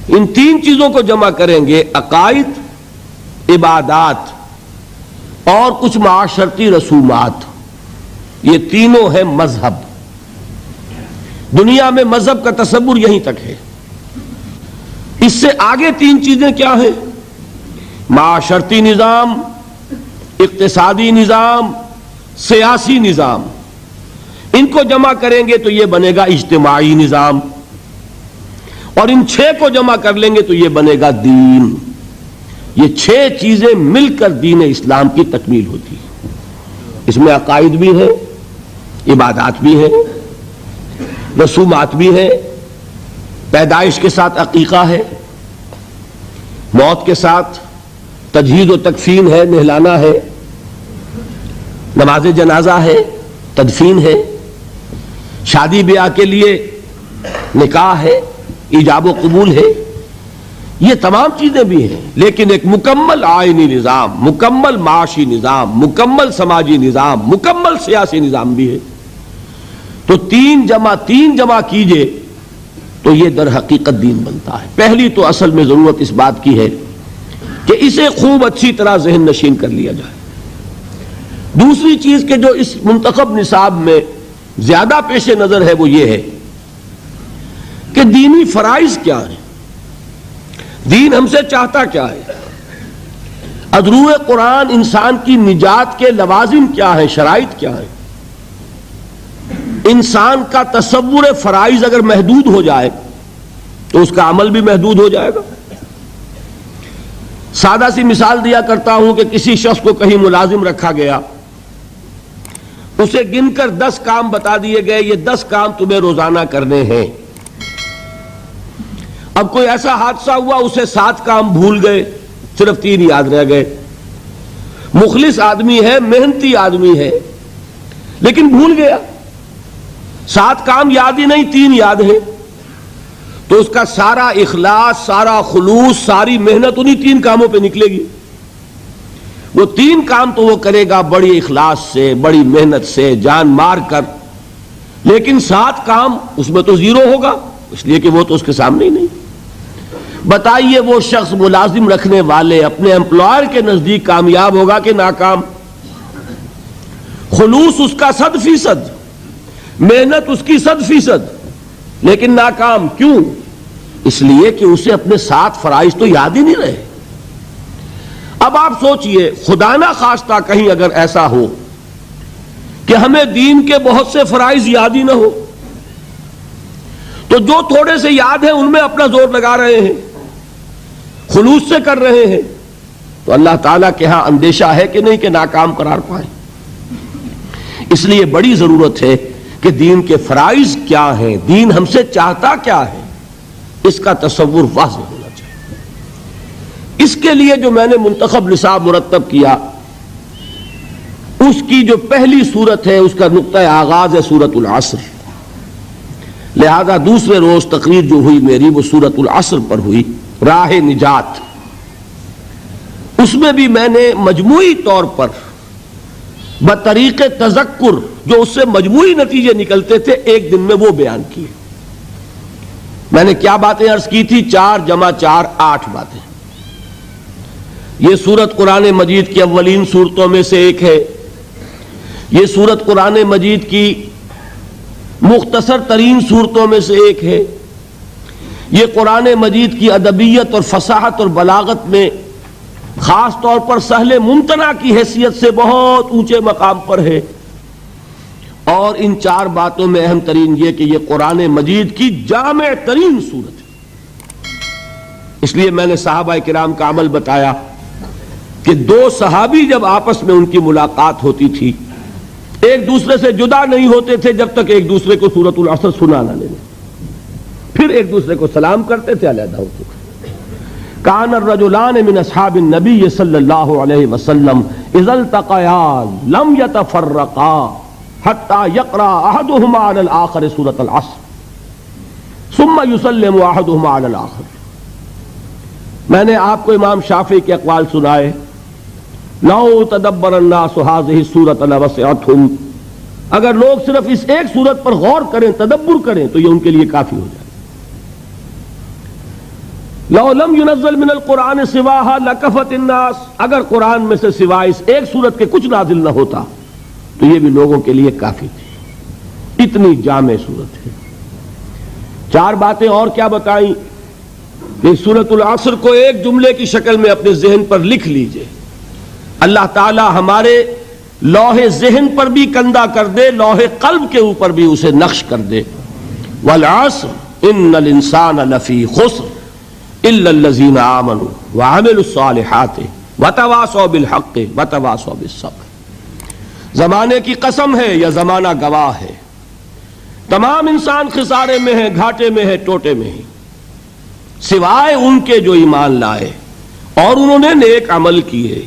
ان تین چیزوں کو جمع کریں گے، عقائد، عبادات اور کچھ معاشرتی رسومات، یہ تینوں ہیں مذہب۔ دنیا میں مذہب کا تصور یہیں تک ہے۔ اس سے آگے تین چیزیں کیا ہیں؟ معاشرتی نظام، اقتصادی نظام، سیاسی نظام۔ ان کو جمع کریں گے تو یہ بنے گا اجتماعی نظام، اور ان چھ کو جمع کر لیں گے تو یہ بنے گا دین۔ یہ چھ چیزیں مل کر دین اسلام کی تکمیل ہوتی ہے۔ اس میں عقائد بھی ہیں، عبادات بھی ہیں، رسومات بھی ہیں، پیدائش کے ساتھ عقیقہ ہے، موت کے ساتھ تجہیز و تکفین ہے، نہلانا ہے، نماز جنازہ ہے، تدفین ہے، شادی بیاہ کے لیے نکاح ہے، ایجاب و قبول ہے۔ یہ تمام چیزیں بھی ہیں، لیکن ایک مکمل آئینی نظام، مکمل معاشی نظام، مکمل سماجی نظام، مکمل سیاسی نظام بھی ہے۔ تو تین جمع کیجئے تو یہ در حقیقت دین بنتا ہے۔ پہلی تو اصل میں ضرورت اس بات کی ہے کہ اسے خوب اچھی طرح ذہن نشین کر لیا جائے۔ دوسری چیز کہ جو اس منتخب نصاب میں زیادہ پیش نظر ہے وہ یہ ہے کہ دینی فرائض کیا ہیں، دین ہم سے چاہتا کیا ہے، ادروع قرآن انسان کی نجات کے لوازم کیا ہیں، شرائط کیا ہیں۔ انسان کا تصور فرائض اگر محدود ہو جائے تو اس کا عمل بھی محدود ہو جائے گا۔ سادہ سی مثال دیا کرتا ہوں کہ کسی شخص کو کہیں ملازم رکھا گیا، اسے گن کر 10 کام بتا دیے گئے، یہ 10 کام تمہیں روزانہ کرنے ہیں۔ اب کوئی ایسا حادثہ ہوا اسے 7 کام بھول گئے، صرف 3 یاد رہ گئے۔ مخلص آدمی ہے، محنتی آدمی ہے، لیکن بھول گیا، 7 کام یاد ہی نہیں، 3 یاد ہیں۔ تو اس کا سارا اخلاص، سارا خلوص، ساری محنت انہی 3 کاموں پہ نکلے گی۔ وہ 3 کام تو وہ کرے گا بڑی اخلاص سے، بڑی محنت سے، جان مار کر، لیکن 7 کام اس میں تو 0 ہوگا، اس لیے کہ وہ تو اس کے سامنے ہی نہیں۔ بتائیے وہ شخص ملازم رکھنے والے اپنے امپلائر کے نزدیک کامیاب ہوگا کہ ناکام؟ خلوص اس کا 100%، محنت اس کی 100%، لیکن ناکام کیوں؟ اس لیے کہ اسے اپنے 7 فرائض تو یاد ہی نہیں رہے۔ اب آپ سوچئے خدا نہ خواستہ کہیں اگر ایسا ہو کہ ہمیں دین کے بہت سے فرائض یاد ہی نہ ہو، تو جو تھوڑے سے یاد ہیں ان میں اپنا زور لگا رہے ہیں، خلوص سے کر رہے ہیں، تو اللہ تعالیٰ کے ہاں اندیشہ ہے کہ نہیں کہ ناکام قرار پائیں۔ اس لیے بڑی ضرورت ہے کہ دین کے فرائض کیا ہیں، دین ہم سے چاہتا کیا ہے، اس کا تصور واضح ہونا چاہیے۔ اس کے لیے جو میں نے منتخب نصاب مرتب کیا، اس کی جو پہلی صورت ہے، اس کا نقطہ آغاز ہے سورۃ العصر، لہذا دوسرے روز تقریر جو ہوئی میری وہ سورۃ العصر پر ہوئی، راہ نجات۔ اس میں بھی میں نے مجموعی طور پر بطریق تذکر جو اس سے مجموعی نتیجے نکلتے تھے ایک دن میں وہ بیان کیے۔ میں نے کیا باتیں عرض کی تھی؟ 4 × 4 8 باتیں۔ یہ سورت قرآن مجید کی اولین سورتوں میں سے ایک ہے۔ یہ سورت قرآن مجید کی مختصر ترین صورتوں میں سے ایک ہے۔ یہ قرآن مجید کی ادبیت اور فصاحت اور بلاغت میں خاص طور پر سہل ممتنع کی حیثیت سے بہت اونچے مقام پر ہے۔ اور ان 4 باتوں میں اہم ترین یہ کہ یہ قرآن مجید کی جامع ترین صورت ہے۔ اس لیے میں نے صحابہ کرام کا عمل بتایا کہ 2 صحابی جب آپس میں ان کی ملاقات ہوتی تھی، ایک دوسرے سے جدا نہیں ہوتے تھے جب تک ایک دوسرے کو سورۃ العصر سنا نہ لیں، پھر ایک دوسرے کو سلام کرتے تھے، علیحدہ ہوتے تھے۔ کان الرجلان من اصحاب النبی صلی اللہ علیہ وسلم اذا التقیا لم یتفرقا حتی یقرأ احدهما علی الآخر سورۃ العصر ثم یسلم احدهما علی الآخر۔ میں نے آپ کو امام شافعی کے اقوال سنائے، لو تدبر الناس هذه السورۃ لوسعتهم، اگر لوگ صرف اس ایک سورت پر غور کریں، تدبر کریں تو یہ ان کے لیے کافی ہو جائے۔ لو لم ينزل من القرآن سواها لکفت الناس، اگر قرآن میں سے سوائے اس ایک سورت کے کچھ نازل نہ ہوتا تو یہ بھی لوگوں کے لیے کافی تھی، اتنی جامع سورت ہے۔ چار باتیں اور کیا بتائیں کہ سورۃ العصر کو ایک جملے کی شکل میں اپنے ذہن پر لکھ لیجئے، اللہ تعالی ہمارے لوح ذہن پر بھی کندہ کر دے، لوح قلب کے اوپر بھی اسے نقش کر دے۔ والعصر ان الانسان لفی خسر الا الذین آمنوا وعملوا الصالحات وتواصوا بالحق وتواصوا بالصبر۔ زمانے کی قسم ہے یا زمانہ گواہ ہے، تمام انسان خسارے میں ہیں، گھاٹے میں ہیں، ٹوٹے میں ہیں، سوائے ان کے جو ایمان لائے اور انہوں نے نیک عمل کیے۔